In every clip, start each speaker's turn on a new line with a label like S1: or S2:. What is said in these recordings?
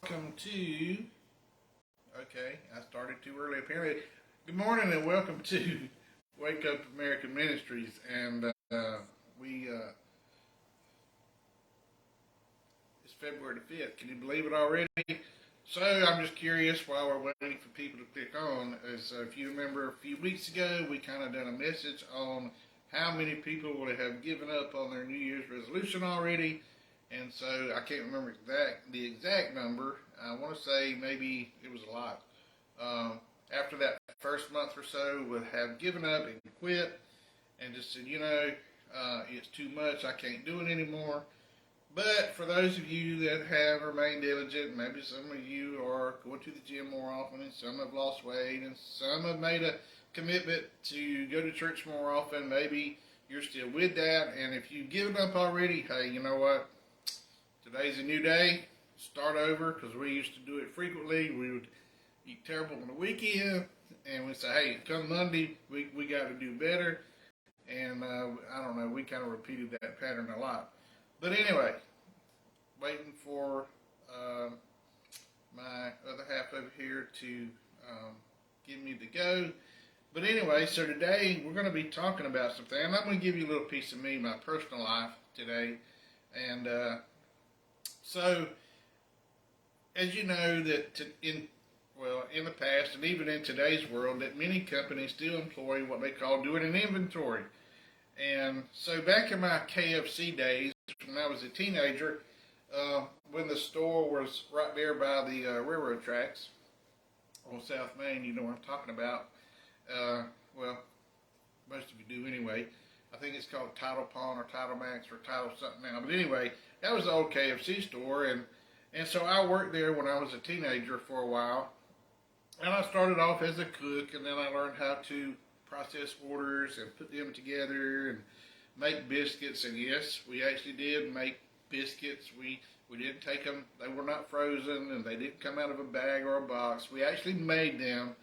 S1: Welcome to, okay, I started too early apparently. Good morning and welcome to Wake Up American Ministries. And we, it's February the 5th. Can you believe it already? So I'm just curious while we're waiting for people to click on, as if you remember a few weeks ago, we kind of done a message on how many people would have given up on their New Year's resolution already. And so I can't remember the exact number. I want to say maybe it was a lot. After that first month or so, would have given up and quit and just said, it's too much. I can't do it anymore. But for those of you that have remained diligent, maybe some of you are going to the gym more often, and some have lost weight, and some have made a commitment to go to church more often. Maybe you're still with that, and if you've given up already, hey, you know what? Today's a new day. Start over, because we used to do it frequently. We would eat terrible on the weekend, and we'd say, hey, come Monday, we got to do better. And I don't know, we kind of repeated that pattern a lot. But anyway, waiting for my other half over here to give me the go. But anyway, so today we're going to be talking about something, and I'm going to give you a little piece of me, my personal life today. And so, as you know, that in the past and even in today's world, that many companies still employ what they call doing an inventory. And so back in my KFC days, when I was a teenager, when the store was right there by the railroad tracks on South Main, you know what I'm talking about. Well, most of you do anyway. I think it's called Title Pawn or Title Max or Title something now. But anyway, that was the old KFC store, and so I worked there when I was a teenager for a while. And I started off as a cook, and then I learned how to process orders and put them together and make biscuits. And yes, we actually did make biscuits. We didn't take them, they were not frozen, and they didn't come out of a bag or a box. We actually made them.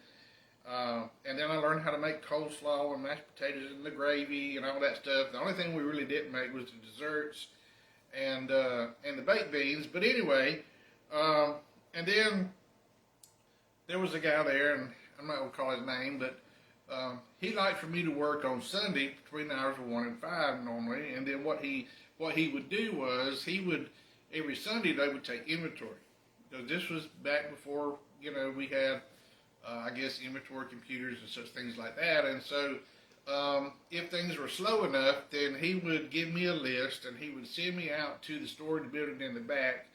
S1: And then I learned how to make coleslaw and mashed potatoes and the gravy and all that stuff. The only thing we really didn't make was the desserts and the baked beans. But anyway, and then there was a guy there, and I'm not going to call his name, but he liked for me to work on Sunday between the hours of 1 and 5 normally. And then what he would do was every Sunday they would take inventory. Because this was back before, we had I guess inventory computers and such things like that. And so if things were slow enough, then he would give me a list, and he would send me out to the storage building in the back,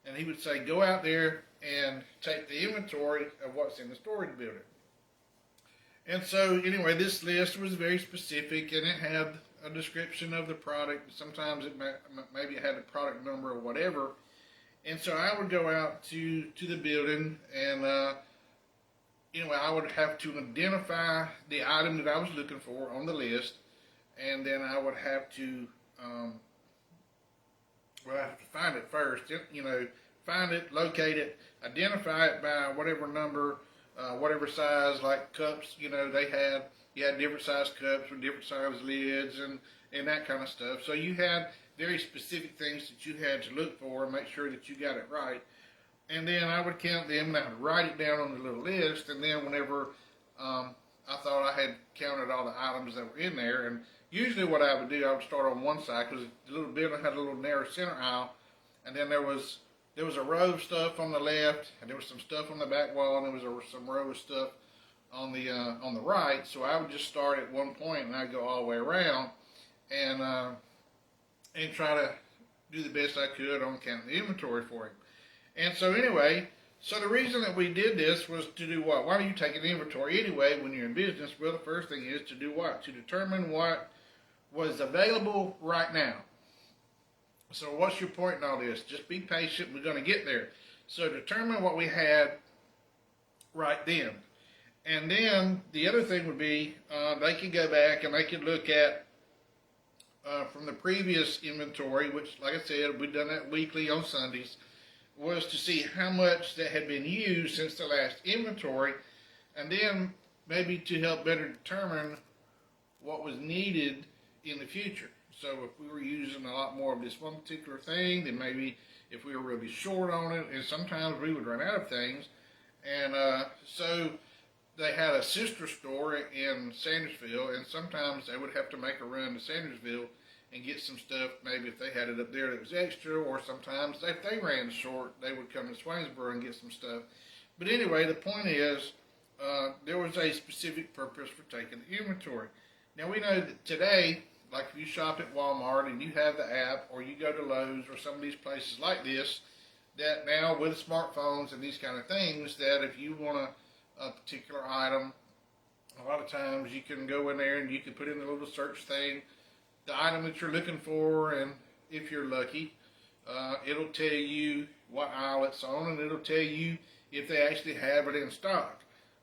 S1: and he would say, go out there and take the inventory of what's in the storage building. And so anyway, this list was very specific, and it had a description of the product. Sometimes maybe it had a product number or whatever. And so I would go out to the building, and I would have to identify the item that I was looking for on the list, and then I would have to, I have to find it first, find it, locate it, identify it by whatever number, whatever size, like cups, you had different size cups with different size lids and that kind of stuff. So you had very specific things that you had to look for and make sure that you got it right. And then I would count them, and I would write it down on the little list, and then whenever I thought I had counted all the items that were in there, and usually what I would do, I would start on one side, because the little building had a little narrow center aisle, and then there was a row of stuff on the left, and there was some stuff on the back wall, and there was some row of stuff on the right. So I would just start at one point, and I'd go all the way around, and try to do the best I could on counting the inventory for him. And so anyway, so the reason that we did this was to do what? Why do you take an inventory anyway when you're in business? Well, the first thing is to do what? To determine what was available right now. So what's your point in all this? Just be patient. We're going to get there. So determine what we had right then. And then the other thing would be they could go back and they could look at from the previous inventory, which, like I said, we've done that weekly on Sundays, was to see how much that had been used since the last inventory, and then maybe to help better determine what was needed in the future. So if we were using a lot more of this one particular thing, then maybe if we were really short on it, and sometimes we would run out of things. And so they had a sister store in Sandersville, and sometimes they would have to make a run to Sandersville and get some stuff. Maybe if they had it up there that was extra, or sometimes if they ran short, they would come to Swainsboro and get some stuff. But anyway, the point is, there was a specific purpose for taking the inventory. Now we know that today, like if you shop at Walmart and you have the app, or you go to Lowe's or some of these places like this, that now with smartphones and these kind of things, that if you want a particular item, a lot of times you can go in there and you can put in the little search thing, the item that you're looking for, and if you're lucky, it'll tell you what aisle it's on, and it'll tell you if they actually have it in stock.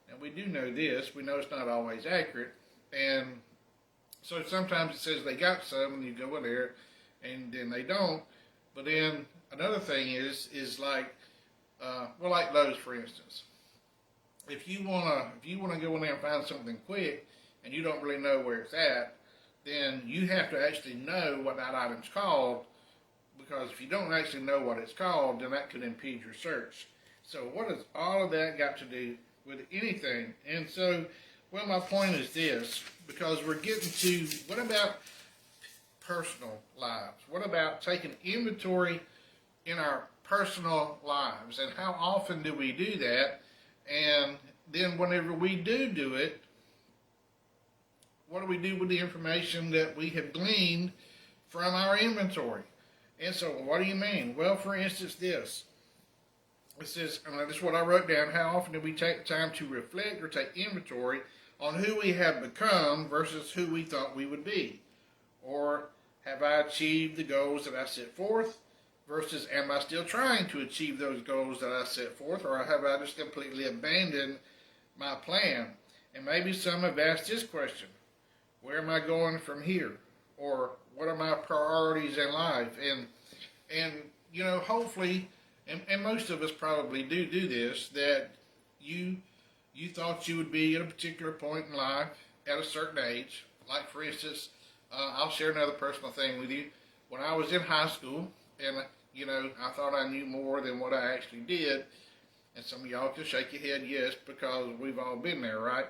S1: Now we do know this, we know it's not always accurate, and so sometimes it says they got some, and you go in there, and then they don't. But then another thing is like, well, like Lowe's, for instance. If you wanna go in there and find something quick, and you don't really know where it's at, then you have to actually know what that item's called, because if you don't actually know what it's called, then that could impede your search. So what has all of that got to do with anything? And so, well, my point is this, because we're getting to, what about personal lives? What about taking inventory in our personal lives? And how often do we do that? And then whenever we do it, what do we do with the information that we have gleaned from our inventory? And so, what do you mean? Well, for instance, this. It says, and this is what I wrote down, how often do we take time to reflect or take inventory on who we have become versus who we thought we would be? Or have I achieved the goals that I set forth versus am I still trying to achieve those goals that I set forth, or have I just completely abandoned my plan? And maybe some have asked this question: where am I going from here? Or what are my priorities in life? And you know, hopefully, and most of us probably do this, that you thought you would be at a particular point in life at a certain age. Like, for instance, I'll share another personal thing with you. When I was in high school, and you know, I thought I knew more than what I actually did. And some of y'all can shake your head yes, because we've all been there, right?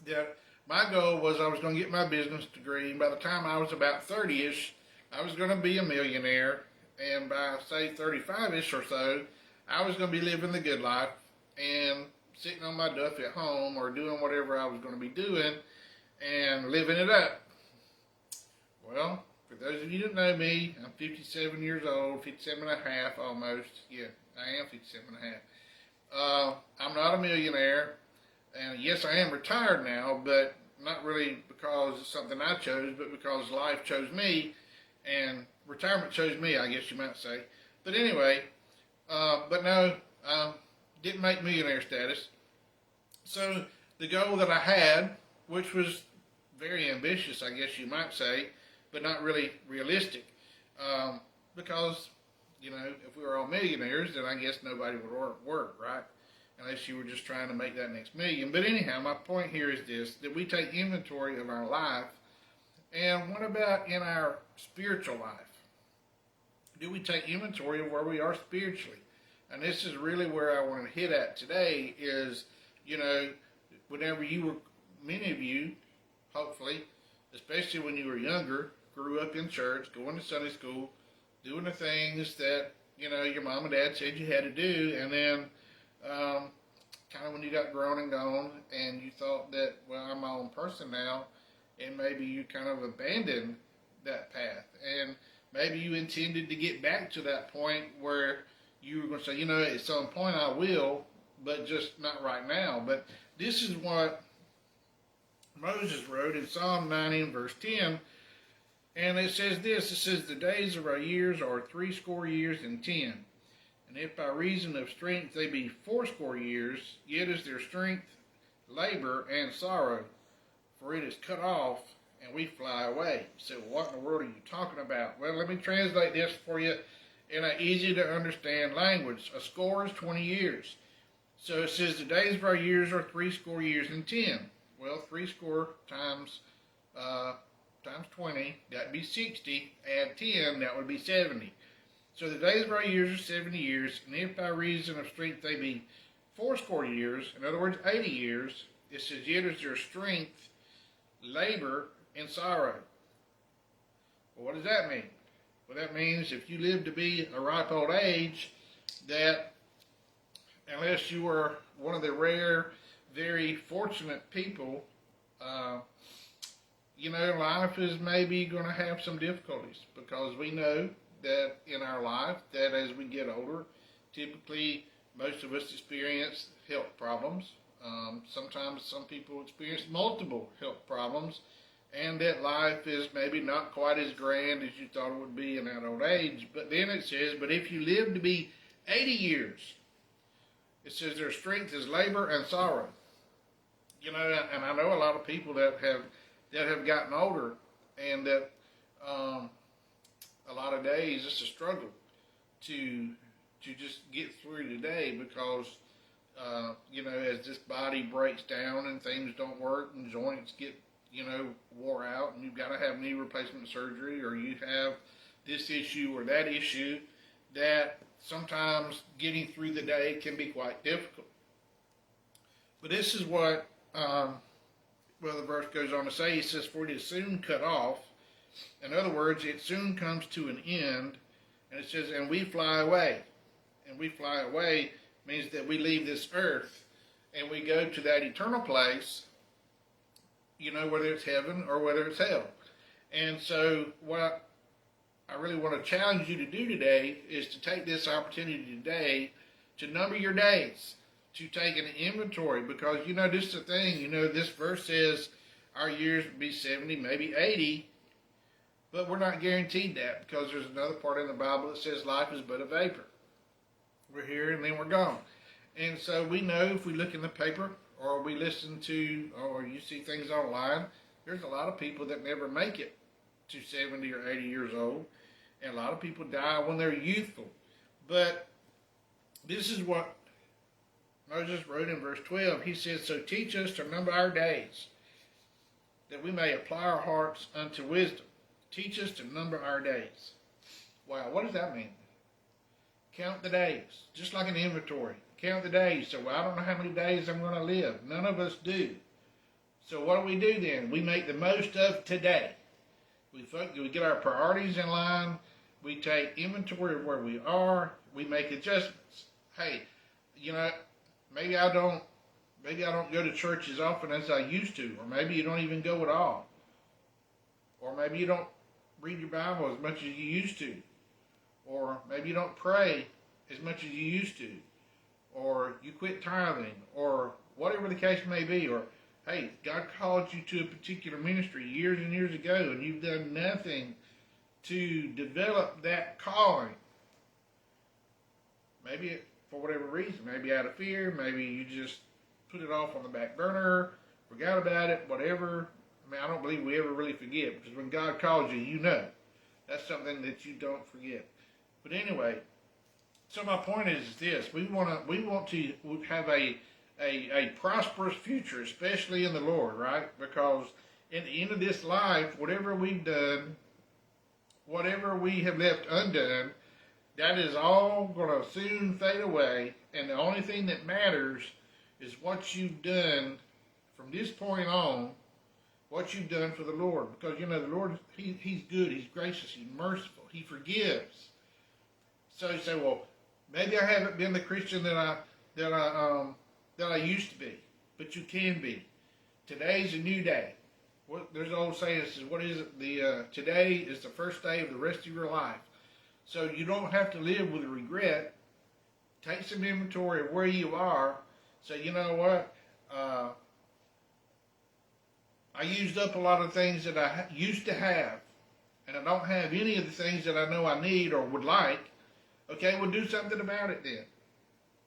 S1: That my goal was I was going to get my business degree, and by the time I was about 30-ish, I was going to be a millionaire, and by, say, 35-ish or so, I was going to be living the good life and sitting on my duff at home or doing whatever I was going to be doing and living it up. Well, for those of you that know me, I'm 57 years old, 57 and a half almost. Yeah, I am 57 and a half. I'm not a millionaire, and yes, I am retired now, but not really because it's something I chose, but because life chose me, and retirement chose me, I guess you might say. But anyway, but no, didn't make millionaire status. So the goal that I had, which was very ambitious, I guess you might say, but not really realistic, because, you know, if we were all millionaires, then I guess nobody would work, right? Unless you were just trying to make that next million. But anyhow, my point here is this, that we take inventory of our life. And what about in our spiritual life? Do we take inventory of where we are spiritually? And this is really where I want to hit at today is, you know, whenever you were, many of you, hopefully, especially when you were younger, grew up in church, going to Sunday school, doing the things that, you know, your mom and dad said you had to do, and then kind of when you got grown and gone and you thought that, well, I'm my own person now, and maybe you kind of abandoned that path, and maybe you intended to get back to that point where you were going to say, you know, at some point I will, but just not right now. But this is what Moses wrote in Psalm 90 and verse 10, and it says this, it says, the days of our years are 80 years and 10. And if by reason of strength they be 80 years, yet is their strength labor and sorrow, for it is cut off, and we fly away. So what in the world are you talking about? Well, let me translate this for you in an easy to understand language. A score is 20 years. So it says the days of our years are 80 years and 10. Well, 80 times times 20, that would be 60. Add 10, that would be 70. So the days of our years are 70 years, and if by reason of strength they be fourscore years, in other words, 80 years, it says, yet is there strength, labor, and sorrow. Well, what does that mean? Well, that means if you live to be a ripe old age, that unless you were one of the rare, very fortunate people, life is maybe going to have some difficulties, because we know that in our life, that as we get older, typically most of us experience health problems. Sometimes some people experience multiple health problems, and that life is maybe not quite as grand as you thought it would be in that old age. But then it says, but if you live to be 80 years, it says their strength is labor and sorrow. And I know a lot of people that have gotten older, and that a lot of days it's a struggle to just get through the day, because as this body breaks down and things don't work and joints get wore out, and you've got to have knee replacement surgery, or you have this issue or that issue, that sometimes getting through the day can be quite difficult. But this is what the verse goes on to say. He says, for it is soon cut off. In other words, it soon comes to an end. And it says, and we fly away. And we fly away means that we leave this earth and we go to that eternal place, whether it's heaven or whether it's hell. And so what I really want to challenge you to do today is to take this opportunity today to number your days, to take an inventory, because this is the thing. This verse says our years would be 70, maybe 80, but we're not guaranteed that, because there's another part in the Bible that says life is but a vapor. We're here and then we're gone. And so we know, if we look in the paper or we listen to, or you see things online, there's a lot of people that never make it to 70 or 80 years old. And a lot of people die when they're youthful. But this is what Moses wrote in verse 12. He says, so teach us to number our days, that we may apply our hearts unto wisdom. Teach us to number our days. Wow, what does that mean? Count the days, just like an inventory. Count the days. So, I don't know how many days I'm going to live. None of us do. So what do then? We make the most of today. We get our priorities in line. We take inventory of where we are. We make adjustments. Hey, maybe I don't go to church as often as I used to, or maybe you don't even go at all, or maybe you don't read your Bible as much as you used to, or maybe you don't pray as much as you used to, or you quit tithing, or whatever the case may be, or hey, God called you to a particular ministry years and years ago, and you've done nothing to develop that calling. Maybe for whatever reason, maybe out of fear, maybe you just put it off on the back burner, forgot about it, whatever. I don't believe we ever really forget, because when God calls you, that's something that you don't forget. But anyway, so my point is this: we want to have a prosperous future, especially in the Lord, right? Because at the end of this life, whatever we've done, whatever we have left undone, that is all going to soon fade away, and the only thing that matters is what you've done from this point on, what you've done for the Lord. Because, the Lord, He's good, He's gracious, He's merciful, He forgives. So you say, well, maybe I haven't been the Christian that I used to be, but you can be. Today's a new day. There's an old saying that says, what is it? Today is the first day of the rest of your life. So you don't have to live with regret. Take some inventory of where you are. Say, you know what? I used up a lot of things that I used to have, and I don't have any of the things that I know I need or would like. Okay, well, do something about it then.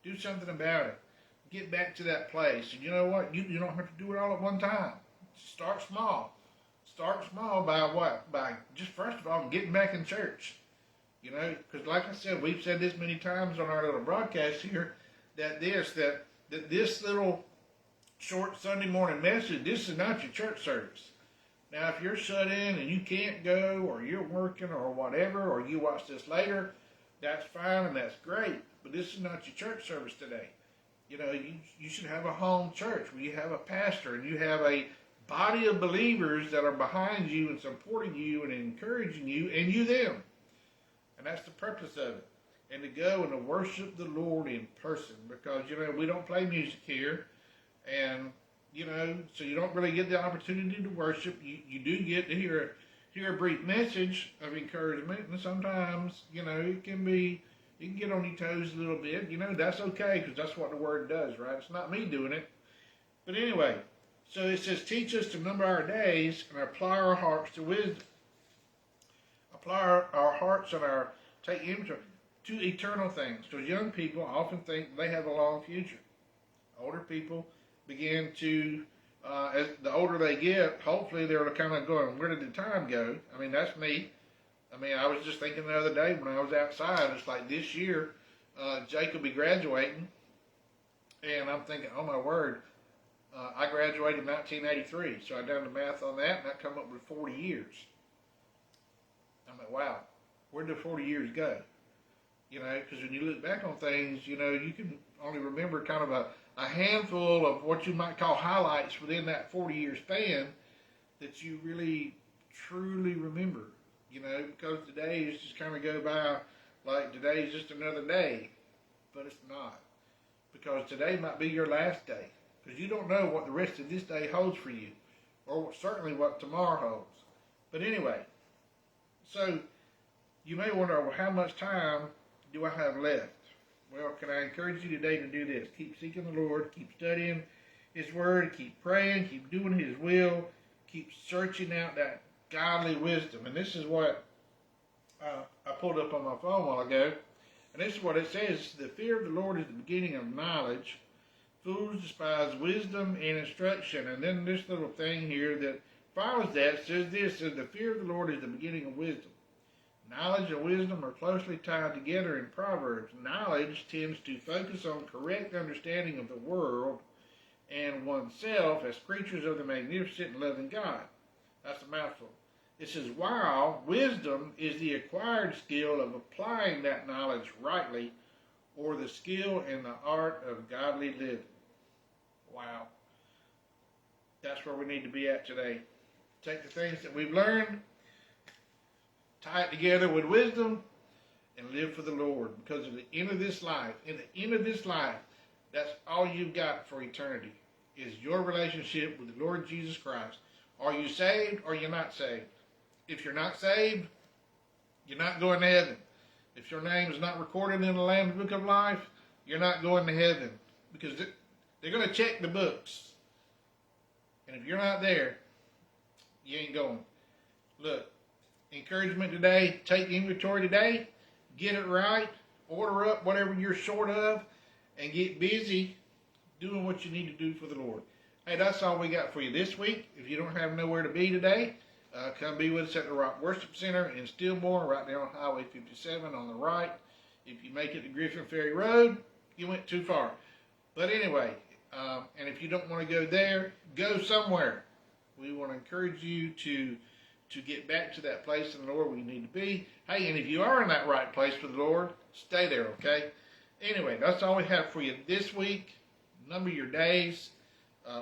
S1: Do something about it. Get back to that place. And you know what? You don't have to do it all at one time. Start small. Start small by what? By just, first of all, getting back in church. Because like I said, we've said this many times on our little broadcast here, that this little short Sunday morning message, this is not your church service. Now, if you're shut in and you can't go, or you're working, or whatever, or you watch this later, that's fine and that's great. But this is not your church service today. You know, you should have a home church where you have a pastor and you have a body of believers that are behind you and supporting you and encouraging you, and you them. And that's the purpose of it. And to go and to worship the Lord in person, because, you know, we don't play music here. And, you know, so you don't really get the opportunity to worship. You do get to hear a brief message of encouragement, and sometimes, you know, it can get on your toes a little bit. You know, that's okay, because that's what the Word does, right? It's not me doing it. But anyway, so it says, teach us to number our days and apply our hearts to wisdom. Apply our hearts and take inventory to eternal things. Because young people often think they have a long future. Older people begin to, as the older they get, hopefully they're kind of going, where did the time go? I mean, that's me. I mean, I was just thinking the other day when I was outside, it's like this year, Jake will be graduating, and I'm thinking, oh my word, I graduated in 1983, so I done the math on that, and I come up with 40 years. I'm like, wow, where did the 40 years go? You know, because when you look back on things, you know, you can only remember kind of a handful of what you might call highlights within that 40-year span that you really, truly remember. You know, because the days just kind of go by like today's just another day, but it's not. Because today might be your last day, because you don't know what the rest of this day holds for you, or certainly what tomorrow holds. But anyway, so you may wonder, well, how much time do I have left? Well, can I encourage you today to do this? Keep seeking the Lord, keep studying His Word, keep praying, keep doing His will, keep searching out that godly wisdom. And this is what I pulled up on my phone a while ago. And this is what it says. The fear of the Lord is the beginning of knowledge. Fools despise wisdom and instruction. And then this little thing here that follows that says this, says the fear of the Lord is the beginning of wisdom. Knowledge and wisdom are closely tied together in Proverbs. Knowledge tends to focus on correct understanding of the world and oneself as creatures of the magnificent and loving God. That's a mouthful. It says, while wisdom is the acquired skill of applying that knowledge rightly, or the skill and the art of godly living. Wow. That's where we need to be at today. Take the things that we've learned, tie it together with wisdom, and live for the Lord. Because at the end of this life, that's all you've got for eternity, is your relationship with the Lord Jesus Christ. Are you saved or you're not saved? If you're not saved, you're not going to heaven. If your name is not recorded in the Lamb's Book of Life, you're not going to heaven. Because they're going to check the books. And if you're not there, you ain't going. Look, encouragement today, take inventory today, get it right, order up whatever you're short of, and get busy doing what you need to do for the Lord. Hey, that's all we got for you this week. If you don't have nowhere to be today, come be with us at the Rock Worship Center in Stillmore, right there on Highway 57 on the right. If you make it to Griffin Ferry Road, you went too far. But anyway, and if you don't want to go there, go somewhere. We want to encourage you to get back to that place in the Lord where you need to be. Hey, and if you are in that right place for the Lord, stay there, okay? Anyway, that's all we have for you this week. Number your days.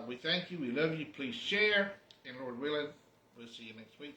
S1: We thank you. We love you. Please share. And Lord willing, we'll see you next week.